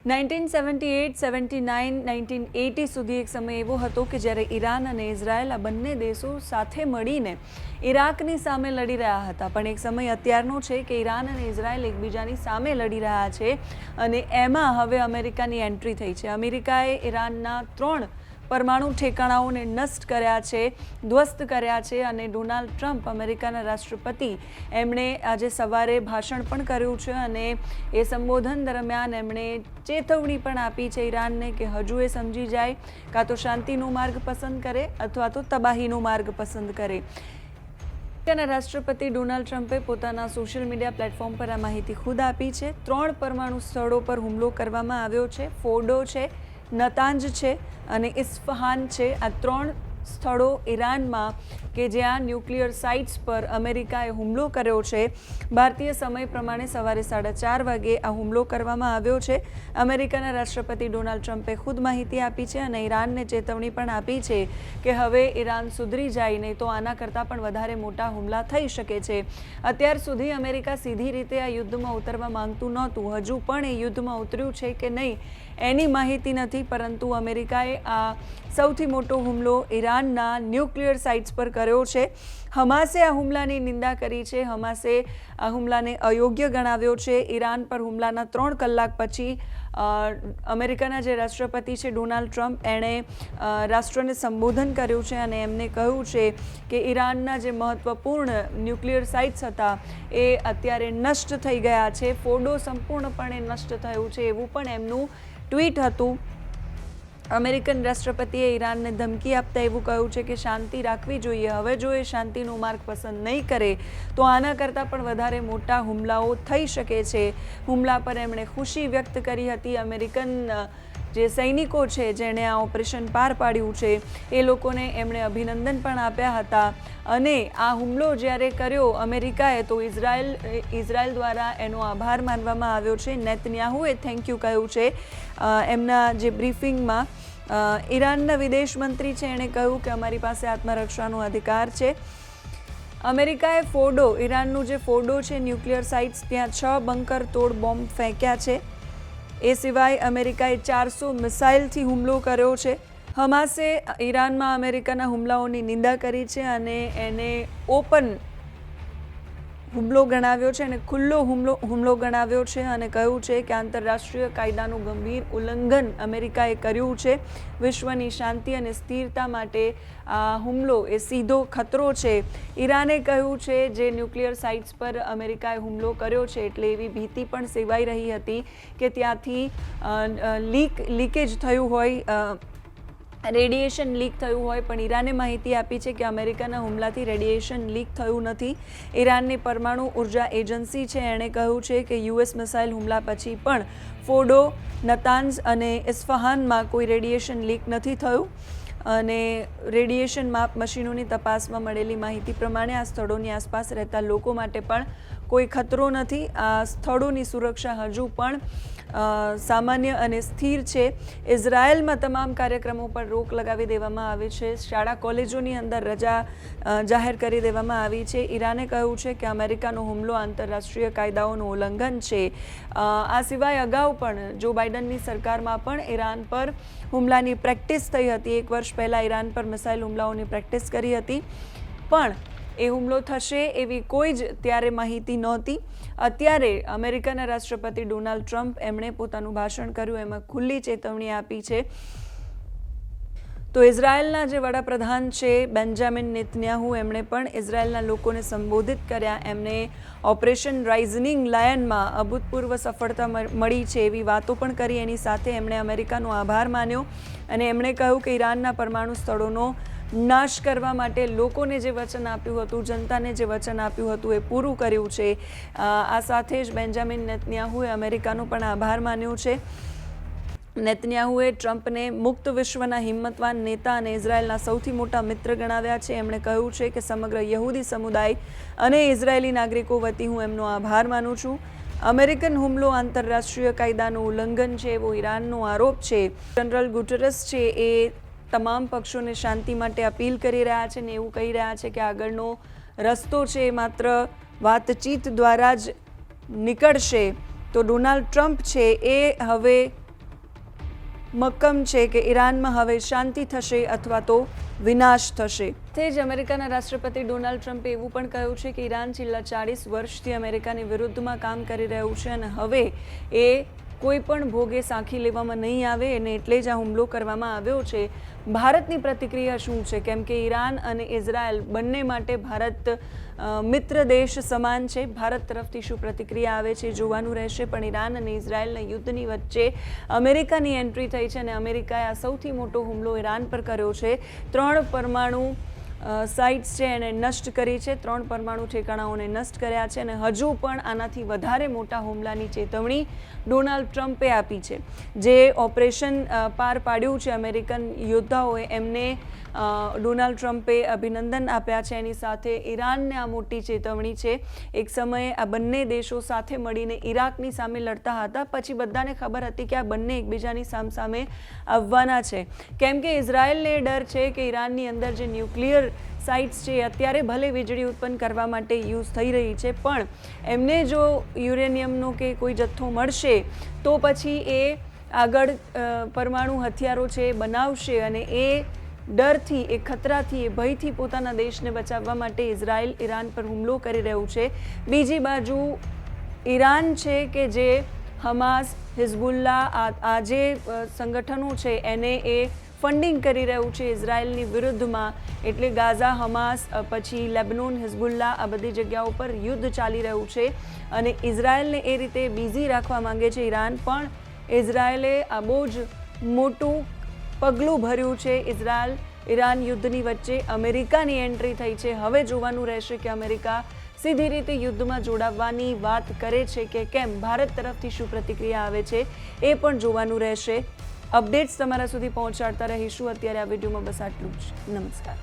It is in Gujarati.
1978, 79, 1980 સુધી એક સમય એવો હતો કે જ્યારે ઈરાન અને ઇઝરાયલ આ બંને દેશો સાથે મળીને ઈરાકની સામે લડી રહ્યા હતા. પણ એક સમય અત્યારનો છે કે ઈરાન અને ઇઝરાયલ એકબીજાની સામે લડી રહ્યા છે અને એમાં હવે અમેરિકાની એન્ટ્રી થઈ છે. અમેરિકાએ ઈરાનના 3 પરમાણુ ઠેકાણાઓને નષ્ટ કર્યા છે, ધ્વસ્ત કર્યા છે અને ડોનાલ્ડ ટ્રમ્પ અમેરિકાના રાષ્ટ્રપતિ એમણે આજે સવારે ભાષણ પણ કર્યું છે અને એ સંબોધન દરમિયાન એમણે ચેતવણી પણ આપી છે ઈરાનને કે હજુ એ સમજી જાય, કાં તો શાંતિનો માર્ગ પસંદ કરે અથવા તો તબાહીનો માર્ગ પસંદ કરે. અમેરિકાના રાષ્ટ્રપતિ ડોનાલ્ડ ટ્રમ્પે પોતાના સોશિયલ મીડિયા પ્લેટફોર્મ પર આ માહિતી ખુદ આપી છે. 3 પરમાણુ સ્થળો પર હુમલો કરવામાં આવ્યો છે. ફોર્ડો છે, નતાંજ છે અને ઇસ્ફહાન છે. આ 3 સ્થળો ઈરાનમાં કે જ્યાં ન્યુક્લિયર સાઇટ્સ પર અમેરિકાએ હુમલો કર્યો છે. ભારતીય સમય પ્રમાણે સવારે 4:30 વાગે આ હુમલો કરવામાં આવ્યો છે. અમેરિકાના રાષ્ટ્રપતિ ડોનાલ્ડ ટ્રમ્પે ખુદ માહિતી આપી છે અને ઈરાનને ચેતવણી પણ આપી છે કે હવે ઈરાન સુધરી જાય નહીં તો આના કરતાં પણ વધારે મોટા હુમલા થઈ શકે છે. અત્યાર સુધી અમેરિકા સીધી રીતે આ યુદ્ધમાં ઉતરવા માંગતું નહોતું. હજુ પણ એ યુદ્ધમાં ઉતર્યું છે કે નહીં એની માહિતી નથી, પરંતુ અમેરિકાએ આ સૌથી મોટો હુમલો ઈરાનના ન્યુક્લિયર સાઇટ્સ પર કર્યો છે. હમાસે આ હુમલાની નિંદા કરી છે. હમાસે આ હુમલાને અયોગ્ય ગણાવ્યો છે. ઈરાન પર હુમલાના 3 કલાક પછી અમેરિકાના જે રાષ્ટ્રપતિ છે ડોનાલ્ડ ટ્રમ્પ એણે રાષ્ટ્રને સંબોધન કર્યું છે અને એમને કહ્યું છે કે ઈરાનના જે મહત્ત્વપૂર્ણ ન્યુક્લિયર સાઇટ્સ હતા એ અત્યારે નષ્ટ થઈ ગયા છે. ફોર્ડો સંપૂર્ણપણે નષ્ટ થયું છે એવું પણ એમનું ટ્વીટ હતું. અમેરિકન રાષ્ટ્રપતિએ ઈરાનને ધમકી આપતા એવું કહ્યું છે કે શાંતિ રાખવી જોઈએ. હવે જો એ શાંતિનો માર્ગ પસંદ નહીં કરે તો આના કરતાં પણ વધારે મોટા હુમલાઓ થઈ શકે છે. હુમલા પર એમણે ખુશી વ્યક્ત કરી હતી. અમેરિકન જે સૈનિકો છે જેણે આ ઓપરેશન પાર પાડ્યું છે એ લોકોને એમણે અભિનંદન પણ આપ્યા હતા. અને આ હુમલો જ્યારે કર્યો અમેરિકાએ તો ઇઝરાયલ દ્વારા એનો આભાર માનવામાં આવ્યો છે. નેતન્યાહુએ થેન્ક યુ કહ્યું છે. એમના જે બ્રીફિંગમાં ઈરાનના વિદેશ મંત્રી છે એણે કહ્યું કે અમારી પાસે આત્મરક્ષાનો અધિકાર છે. અમેરિકાએ ફોર્ડો, ઈરાનનું જે ફોર્ડો છે ન્યુક્લિયર સાઇટ્સ, ત્યાં 6 બંકર તોડ બોમ્બ ફેંક્યા છે. એ સિવાય અમેરિકાએ 400 મિસાઇલથી હુમલો કર્યો છે. હમાસે ઈરાનમાં અમેરિકાના હુમલાઓની નિંદા કરી છે અને એને ઓપન હુમલો ગણાવ્યો છે અને ખુલ્લો હુમલો ગણાવ્યો છે અને કહ્યું છે કે આંતરરાષ્ટ્રીય કાયદાનું ગંભીર ઉલ્લંઘન અમેરિકાએ કર્યું છે. વિશ્વની શાંતિ અને સ્થિરતા માટે આ હુમલો એ સીધો ખતરો છે. ઈરાને કહ્યું છે જે ન્યુક્લિયર સાઇટ્સ પર અમેરિકાએ હુમલો કર્યો છે એટલે એવી ભીતિ પણ સેવાઈ રહી હતી કે ત્યાંથી લીકેજ થયું હોય, રેડિયેશન લીક થયું હોય, પણ ઈરાને માહિતી આપી છે કે અમેરિકાના હુમલાથી રેડિયેશન લીક થયું નથી. ઈરાનની પરમાણુ ઉર્જા એજન્સી છે એણે કહ્યું છે કે યુએસ મિસાઇલ હુમલા પછી પણ ફોર્ડો, નતાન્ઝ અને ઇસ્ફહાનમાં કોઈ રેડિયેશન લીક નથી થયું અને રેડિયેશન માપ મશીનોની તપાસમાં મળેલી માહિતી પ્રમાણે આ સ્થળોની આસપાસ રહેતા લોકો માટે પણ કોઈ ખતરો નથી. આ સ્થળોની સુરક્ષા હજુ પણ સામાન્ય અને સ્થિર છે. ઇઝરાયલમાં તમામ કાર્યક્રમો પર રોક લગાવી દેવામાં આવી છે. શાળા કોલેજોની અંદર રજા જાહેર કરી દેવામાં આવી છે. ઈરાને કહ્યું છે કે અમેરિકાનો હુમલો આંતરરાષ્ટ્રીય કાયદાઓનું ઉલ્લંઘન છે. આ સિવાય અગાઉ પણ જો બાઇડનની સરકારમાં પણ ઈરાન પર હુમલાની પ્રેક્ટિસ થઈ હતી. 1 વર્ષ પહેલાં ઈરાન પર મિસાઇલ હુમલાઓની પ્રેક્ટિસ કરી હતી, પણ એ હુમલો થશે એવી કોઈ જ ત્યારે માહિતી નહોતી. અત્યારે અમેરિકાના રાષ્ટ્રપતિ ડોનાલ્ડ ટ્રમ્પ એમણે પોતાનું ભાષણ કર્યું, એમાં ખુલ્લી ચેતવણી આપી છે. તો ઇઝરાયલના જે વડાપ્રધાન છે બેન્જામિન નેતન્યાહુ, એમણે પણ ઇઝરાયલના લોકોને સંબોધિત કર્યા. એમને ઓપરેશન રાઇઝનિંગ લાયનમાં અભૂતપૂર્વ સફળતા મળી છે એવી વાતો પણ કરી. એની સાથે એમણે અમેરિકાનો આભાર માન્યો અને એમણે કહ્યું કે ઈરાનના પરમાણુ સ્થળોનો નાશ કરવા માટે લોકોને જે વચન આપ્યું હતું, જનતાને જે વચન આપ્યું હતું એ પૂરું કર્યું છે. આ સાથે જ બેન્જામિન નેતન્યાહુએ અમેરિકાનો પણ આભાર માન્યો છે. નેતન્યાહુએ ટ્રમ્પને મુક્ત વિશ્વના હિંમતવાન નેતા અને ઇઝરાયલના સૌથી મોટા મિત્ર ગણાવ્યા છે. એમણે કહ્યું છે કે સમગ્ર યહૂદી સમુદાય અને ઇઝરાયેલી નાગરિકો વતી હું એમનો આભાર માનું છું. અમેરિકન હુમલો આંતરરાષ્ટ્રીય કાયદાનું ઉલ્લંઘન છે એવો ઈરાનનો આરોપ છે. જનરલ ગુટેરસ છે એ તમામ પક્ષોને શાંતિ માટે અપીલ કરી રહ્યા છે ને એવું કહી રહ્યા છે કે આગળનો રસ્તો છે એ માત્ર વાતચીત દ્વારા જ નીકળશે. તો ડોનાલ્ડ ટ્રમ્પ છે એ હવે મક્કમ છે કે ઈરાનમાં હવે શાંતિ થશે અથવા તો વિનાશ થશે. તે જ અમેરિકાના રાષ્ટ્રપતિ ડોનાલ્ડ ટ્રમ્પે એવું પણ કહ્યું છે કે ઈરાન છેલ્લા 40 વર્ષથી અમેરિકાની વિરુદ્ધમાં કામ કરી રહ્યું છે અને હવે એ કોઈ પણ ભોગે સાંખી લેવામાં નહીં આવે અને એટલે જ આ હુમલો કરવામાં આવ્યો છે. ભારતની પ્રતિક્રિયા શું છે? કેમ કે ઈરાન અને ઇઝરાયલ બંને માટે ભારત મિત્ર દેશ સમાન છે. ભારત તરફથી શું પ્રતિક્રિયા આવે છે જોવાનું રહેશે. પણ ઈરાન અને ઇઝરાયલના યુદ્ધની વચ્ચે અમેરિકાની એન્ટ્રી થઈ છે અને અમેરિકાએ આ સૌથી મોટો હુમલો ઈરાન પર કર્યો છે. 3 પરમાણુ સાઇટ્સ છે એને નષ્ટ કરી છે, 3 પરમાણુ ઠેકાણાઓને નષ્ટ કર્યા છે અને હજુ પણ આનાથી વધારે મોટા હુમલાની ચેતવણી ડોનાલ્ડ ટ્રમ્પે આપી છે. જે ઓપરેશન પાર પાડ્યું છે અમેરિકન યોદ્ધાઓએ એમને ડોનાલ્ડ ટ્રમ્પે અભિનંદન આપ્યા છે. એની સાથે ઈરાનને આ મોટી ચેતવણી છે. એક સમયે આ બંને દેશો સાથે મળીને ઈરાકની સામે લડતા હતા, પછી બધાને ખબર હતી કે આ બંને એકબીજાની સામસામે આવવાના છે. કેમ કે ઇઝરાયલને ડર છે કે ઈરાનની અંદર જે ન્યુક્લિયર સાઇટ્સ છે અત્યારે ભલે વીજળી ઉત્પન્ન કરવા માટે યુઝ થઈ રહી છે, પણ એમને જો યુરેનિયમનો કે કોઈ જથ્થો મળશે તો પછી એ આગળ પરમાણુ હથિયારો છે એ બનાવશે અને એ ડરથી, એ ખતરાથી, એ ભયથી પોતાના દેશને બચાવવા માટે ઇઝરાયલ ઈરાન પર હુમલો કરી રહ્યું છે. બીજી બાજુ ઈરાન છે કે જે હમાસ, હિઝબુલ્લા આ જે સંગઠનો છે એને એ ફંડિંગ કરી રહ્યું છે ઇઝરાયલની વિરુદ્ધમાં. એટલે ગાઝા, હમાસ, પછી લેબનોન, હિઝબુલ્લા આ બધી જગ્યાઓ પર યુદ્ધ ચાલી રહ્યું છે અને ઇઝરાયલને એ રીતે બિઝી રાખવા માંગે છે ઈરાન. પણ ઇઝરાયલે આ બહુ જ મોટું પગલું ભર્યું છે. ઇઝરાયલ ઈરાન યુદ્ધની વચ્ચે અમેરિકાની એન્ટ્રી થઈ છે. હવે જોવાનું રહેશે કે અમેરિકા સીધી રીતે યુદ્ધમાં જોડાવવાની વાત કરે છે કે કેમ. ભારત તરફથી શું પ્રતિક્રિયા આવે છે એ પણ જોવાનું રહેશે. અપડેટ્સ તમારા સુધી પહોંચાડતા રહીશું. અત્યારે આ વિડીયોમાં બસ આટલું જ. નમસ્કાર.